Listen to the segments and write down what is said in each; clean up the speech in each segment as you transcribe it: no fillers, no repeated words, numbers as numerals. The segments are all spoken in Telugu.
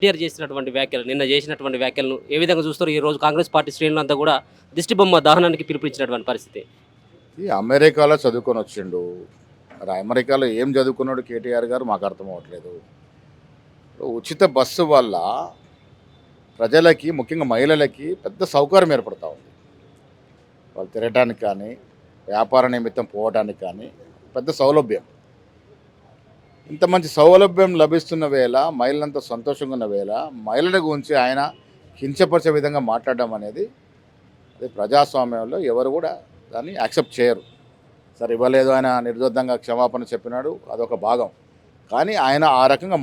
కేటీఆర్ చేసినటువంటి వ్యాఖ్యలు, నిన్న చేసినటువంటి వ్యాఖ్యలను ఏ విధంగా చూస్తారు? ఈరోజు కాంగ్రెస్ పార్టీ శ్రేణులంతా కూడా దిష్టిబొమ్మ దహనానికి పిలుపునిచ్చినటువంటి పరిస్థితి. ఈ అమెరికాలో చదువుకొని వచ్చిండు. మరి అమెరికాలో ఏం చదువుకున్నాడు కేటీఆర్ గారు మాకు అర్థం అవ్వట్లేదు. ఉచిత బస్సు వల్ల ప్రజలకి, ముఖ్యంగా మహిళలకి పెద్ద సౌకర్యం ఏర్పడతా ఉంది. వాళ్ళు తిరగటానికి కానీ, వ్యాపార నిమిత్తం పోవడానికి కానీ పెద్ద సౌలభ్యం. ఇంత మంచి సౌలభ్యం లభిస్తున్న వేళ, మహిళలంతా సంతోషంగా ఉన్న వేళ, మహిళల గురించి ఆయన కించపరిచే విధంగా మాట్లాడడం అనేది అది ప్రజాస్వామ్యంలో ఎవరు కూడా దాన్ని యాక్సెప్ట్ చేయరు. సరే, ఇవ్వలేదు, ఆయన నిర్దోషంగా క్షమాపణ చెప్పినాడు, అదొక భాగం. కానీ ఆయన ఆ రకంగా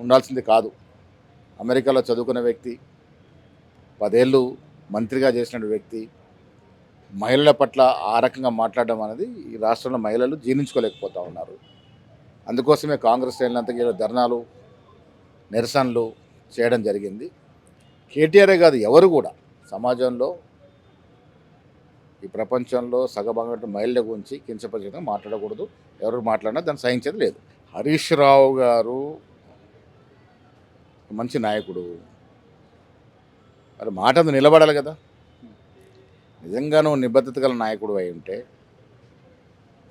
ఉండాల్సింది కాదు. అమెరికాలో చదువుకున్న వ్యక్తి, 10 ఏళ్ళు మంత్రిగా చేసిన వ్యక్తి, మహిళల పట్ల ఆ రకంగా మాట్లాడడం అనేది ఈ రాష్ట్రంలో మహిళలు జీర్ణించుకోలేకపోతూ ఉన్నారు. అందుకోసమే కాంగ్రెస్ శ్రేణులంతా ధర్నాలు, నిరసనలు చేయడం జరిగింది. కేటీఆర్ కాదు, ఎవరు కూడా సమాజంలో, ఈ ప్రపంచంలో సగభాగం మహిళల గురించి కించపరిచేందుకు మాట్లాడకూడదు. ఎవరు మాట్లాడినా దాన్ని సహించేది లేదు. హరీష్ రావు గారు మంచి నాయకుడు, మరి మాట మీద నిలబడాలి కదా. నిజంగా నువ్వు నిబద్ధత గల నాయకుడు అయి ఉంటే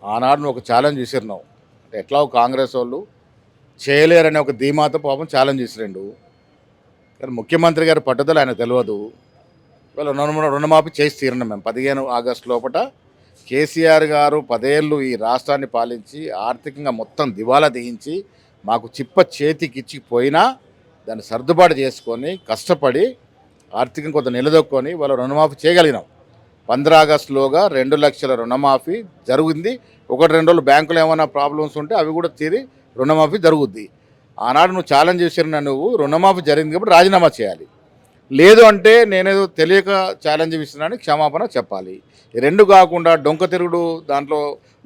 ఆనాడు నువ్వు ఒక ఛాలెంజ్ విసిరినావు. అంటే ఎట్లా కాంగ్రెస్ వాళ్ళు చేయలేరనే ఒక ధీమాతో పాపం ఛాలెంజ్ విసిరిండు. కానీ ముఖ్యమంత్రి గారి పట్టుదల ఆయన తెలియదు. ఇవాళ రుణమాఫీ చేసి తీరినాం మేము. 15 ఆగస్టు లోపల కేసీఆర్ గారు 10 ఏళ్ళు ఈ రాష్ట్రాన్ని పాలించి ఆర్థికంగా మొత్తం దివాలా తీయించి మాకు చిప్ప చేతికిచ్చి పోయినా దాన్ని సర్దుబాటు చేసుకొని కష్టపడి ఆర్థికంగా కొంత నిలదొక్కొని వాళ్ళ రుణమాఫీ చేయగలిగినాం. 15 ఆగస్టులోగా 2 లక్షల రుణమాఫీ జరిగింది. 1-2 రోజులు బ్యాంకులో ఏమైనా ప్రాబ్లమ్స్ ఉంటే అవి కూడా తీరి రుణమాఫీ జరుగుద్ది. ఆనాడు నువ్వు ఛాలెంజ్ చేసిన నువ్వు రుణమాఫీ జరిగింది కాబట్టి రాజీనామా చేయాలి. లేదు అంటే నేనేదో తెలియక ఛాలెంజ్ ఇస్తున్నానని క్షమాపణ చెప్పాలి. ఈ రెండు కాకుండా డొంక తిరుగుడు, దాంట్లో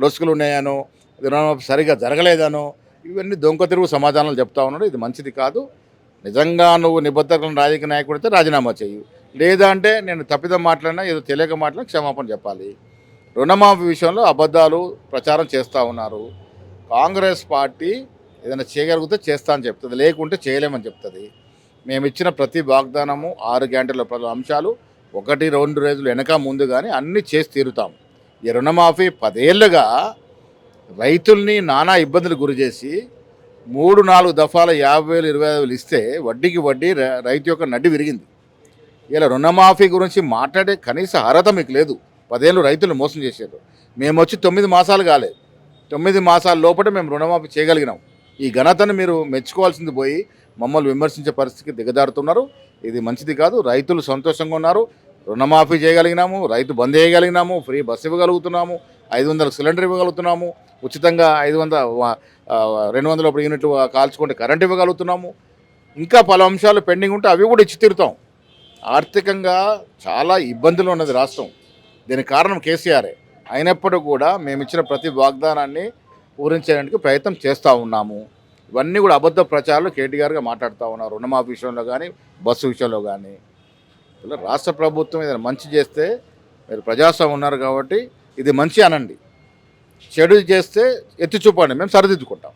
లొసుకులు ఉన్నాయనో, రుణమాఫీ సరిగా జరగలేదనో, ఇవన్నీ డొంక తిరుగు సమాధానాలు చెప్తా ఉన్నాడు. ఇది మంచిది కాదు. నిజంగా నువ్వు నిబద్ధతలను రాజకీయ నాయకుడు అయితే రాజీనామా చేయు. లేదా అంటే నేను తప్పిదం మాట్లాడినా, ఏదో తెలియక మాట్లాడినా క్షమాపణ చెప్పాలి. రుణమాఫీ విషయంలో అబద్ధాలు ప్రచారం చేస్తూ ఉన్నారు. కాంగ్రెస్ పార్టీ ఏదైనా చేయగలిగితే చేస్తా అని చెప్తుంది, లేకుంటే చేయలేమని చెప్తుంది. మేము ఇచ్చిన ప్రతి వాగ్దానము 6 గ్యారెంటీల అంశాలు 1-2 రోజులు వెనక ముందు కానీ అన్నీ చేసి తీరుతాం. ఈ రుణమాఫీ 10 ఏళ్ళుగా రైతుల్ని నానా ఇబ్బందులు గురి చేసి 3-4 దఫాల 50,000, 20,000 ఇస్తే వడ్డీకి వడ్డీ రైతు యొక్క నడ్డి విరిగింది. ఇలా రుణమాఫీ గురించి మాట్లాడే కనీస అర్హత మీకు లేదు. 10 ఏళ్ళు రైతులు మోసం చేశారు. మేము వచ్చి 9 మాసాలు కాలేదు. 9 మాసాల లోపల మేము రుణమాఫీ చేయగలిగినాం. ఈ ఘనతను మీరు మెచ్చుకోవాల్సింది పోయి మమ్మల్ని విమర్శించే పరిస్థితికి దిగజారుతున్నారు. ఇది మంచిది కాదు. రైతులు సంతోషంగా ఉన్నారు. రుణమాఫీ చేయగలిగినాము, రైతు బంద్ చేయగలిగినాము, ఫ్రీ బస్సు ఇవ్వగలుగుతున్నాము, 500 సిలిండర్ ఇవ్వగలుగుతున్నాము, ఉచితంగా 200 యూనిట్లు కాల్చుకుంటే కరెంట్ ఇవ్వగలుగుతున్నాము. ఇంకా పలు అంశాలు పెండింగ్ ఉంటే అవి కూడా ఇచ్చి తీరుతాం. ఆర్థికంగా చాలా ఇబ్బందులు ఉన్నది రాష్ట్రం. దీనికి కారణం కేసీఆరే. అయినప్పటికీ కూడా మేము ఇచ్చిన ప్రతి వాగ్దానాన్ని పూరించడానికి ప్రయత్నం చేస్తూ ఉన్నాము. ఇవన్నీ కూడా అబద్ధ ప్రచారాలు కేటీఆర్గా మాట్లాడుతూ ఉన్నారు. రుణమాఫీ విషయంలో కానీ, బస్సు విషయంలో కానీ. ఇలా రాష్ట్ర ప్రభుత్వం ఏదైనా మంచి చేస్తే, మీరు ప్రజాస్వామ్యం ఉన్నారు కాబట్టి ఇది మంచి అనండి, చెడు చేస్తే ఎత్తి చూపండి, మేము సరిదిద్దుకుంటాం.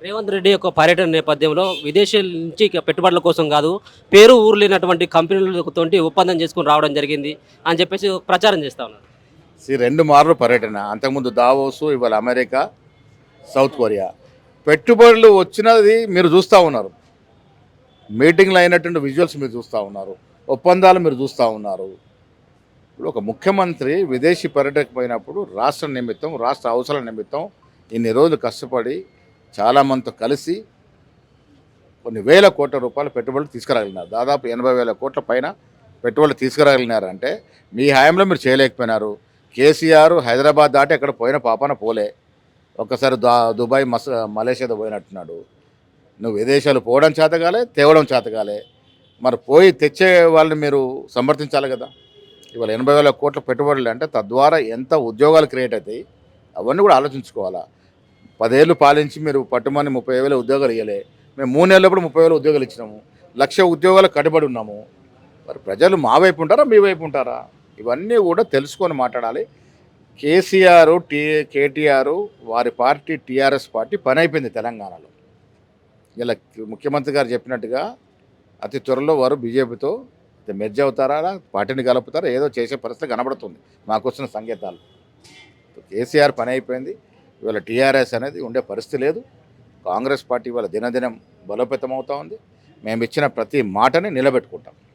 రేవంత్ రెడ్డి యొక్క పర్యటన నేపథ్యంలో విదేశాల నుంచి పెట్టుబడుల కోసం కాదు, పేరు ఊరు లేనటువంటి కంపెనీలతో ఒప్పందం చేసుకుని రావడం జరిగింది అని చెప్పేసి ప్రచారం చేస్తూ ఉన్నారు. 2 మార్లు పర్యటన. అంతకుముందు దావోసు, ఇవాళ అమెరికా, సౌత్ కొరియా. పెట్టుబడులు వచ్చినది మీరు చూస్తూ ఉన్నారు. మీటింగ్లు అయినటువంటి విజువల్స్ మీరు చూస్తూ ఉన్నారు. ఒప్పందాలు మీరు చూస్తూ ఉన్నారు. ఇప్పుడు ఒక ముఖ్యమంత్రి విదేశీ పర్యటనకు పోయినప్పుడు రాష్ట్ర నిమిత్తం, రాష్ట్ర అవసరాల నిమిత్తం ఇన్ని రోజులు కష్టపడి చాలామందితో కలిసి కొన్ని వేల కోట్ల రూపాయల పెట్టుబడులు తీసుకురాగలిగినారు. దాదాపు 80,000 కోట్ల పైన పెట్టుబడులు తీసుకురాగలిగినారంటే మీ హయాంలో మీరు చేయలేకపోయినారు. కేసీఆర్ హైదరాబాద్ దాటి ఎక్కడ పోయిన పాపన పోలే. ఒక్కసారి దుబాయ్, మలేషియాతో పోయినట్టున్నాడు. నువ్వు విదేశాలు పోవడం చేతగాలే, తేవడం చేతగాలే. మరి పోయి తెచ్చే వాళ్ళని మీరు సమర్థించాలి కదా. ఇవాళ 80,000 కోట్ల పెట్టుబడులు అంటే తద్వారా ఎంత ఉద్యోగాలు క్రియేట్ అవుతాయి, అవన్నీ కూడా ఆలోచించుకోవాలా. 10 ఏళ్ళు పాలించి మీరు పట్టుమని 30,000 ఉద్యోగాలు ఇవ్వలే. మేము 3 నెలలప్పుడు 30,000 ఉద్యోగాలు ఇచ్చినాము. 1,00,000 ఉద్యోగాలు కట్టుబడి ఉన్నాము. మరి ప్రజలు మా వైపు ఉంటారా, మీ వైపు ఉంటారా? ఇవన్నీ కూడా తెలుసుకొని మాట్లాడాలి. కేసీఆర్, కేటీఆర్, వారి పార్టీ టీఆర్ఎస్ పార్టీ పని అయిపోయింది తెలంగాణలో. ఇలా ముఖ్యమంత్రి గారు చెప్పినట్టుగా అతి త్వరలో వారు బీజేపీతో మెర్జ్ అవుతారా, పార్టీని కలుపుతారా, ఏదో చేసే పరిస్థితి కనబడుతుంది మాకు వచ్చిన సంకేతాలు. కేసీఆర్ పని అయిపోయింది. ఇవాళ టీఆర్ఎస్ అనేది ఉండే పరిస్థితి లేదు. కాంగ్రెస్ పార్టీ ఇవాళ దినదినం బలోపేతం అవుతూ ఉంది. మేము ఇచ్చిన ప్రతి మాటని నిలబెట్టుకుంటాం.